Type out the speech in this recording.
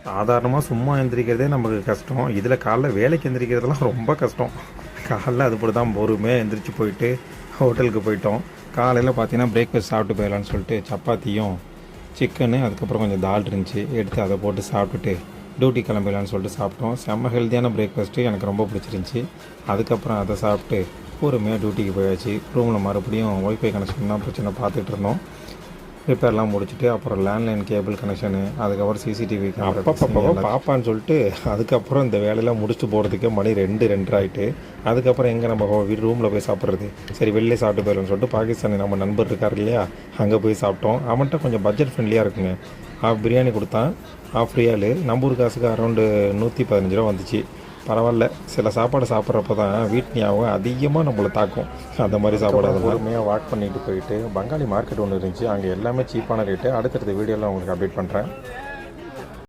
சாதாரணமாக சும்மா எந்திரிக்கிறதே நமக்கு கஷ்டம். இதில் காலைல வேலைக்கு எந்திரிக்கிறதுலாம் ரொம்ப கஷ்டம். காலைல அது போல தான் பொறுமையாக எந்திரிச்சு போயிட்டு ஹோட்டலுக்கு போயிட்டோம். காலையில் பார்த்தீங்கன்னா பிரேக்ஃபாஸ்ட் சாப்பிட்டு போயிடலான்னு சொல்லிட்டு சப்பாத்தியும் சிக்கனு அதுக்கப்புறம் கொஞ்சம் தால் இருந்துச்சு, எடுத்து அதை போட்டு சாப்பிட்டுட்டு டியூட்டி கிளம்பிடலான்னு சொல்லிட்டு சாப்பிட்டோம். செம்ம ஹெல்த்தியான பிரேக்ஃபாஸ்ட்டு, எனக்கு ரொம்ப பிடிச்சிருந்துச்சி. அதுக்கப்புறம் அதை சாப்பிட்டு பொறுமையாக டியூட்டிக்கு போயாச்சு. ரூமில் மறுபடியும் ஒய்ஃபை கனெக்ஷன் தான் பிரச்சனை பார்த்துட்டு இருந்தோம். ரிப்பேர்லாம் முடிச்சுட்டு அப்புறம் லேண்ட்லைன் கேபிள் கனெக்ஷனு, அதுக்கப்புறம் சிசிடிவி கேமரா பாப்பான்னு சொல்லிட்டு அதுக்கப்புறம் இந்த வேலையெல்லாம் முடிச்சுட்டு போகிறதுக்கே மணி 2 ஆகிட்டு. அதுக்கப்புறம் எங்கே நம்ம வீடு ரூமில் போய் சாப்பிட்றது, சரி வெளிலே சாப்பிட்டு போயிடலாம்னு சொல்லிட்டு பாகிஸ்தானி நம்ம நண்பர் இருக்கார் இல்லையா, அங்கே போய் சாப்பிட்டோம். அவன்கிட்ட கொஞ்சம் பட்ஜெட் ஃப்ரெண்ட்லியாக இருக்குங்க. ஹாஃப் பிரியாணி கொடுத்தான், ஹாஃப் ரியாலு. நம்ம ஊர் காசுக்கு அரௌண்டு 115 ரூபா வந்துச்சு. பரவாயில்ல, சில சாப்பாடு சாப்பிட்றப்ப தான் வீட்டு ஞாபகம் அதிகமாக நம்மளை தாக்கும். அந்த மாதிரி சாப்பாடு அதை பொறுமையாக வாக் பண்ணிட்டு போயிட்டு பங்காளி மார்க்கெட் ஒன்று இருந்துச்சு, அங்கே எல்லாமே சீப்பான ரேட்டு. அடுத்தடுத்த வீடியோவில் உங்களுக்கு அப்டேட் பண்ணுறேன்.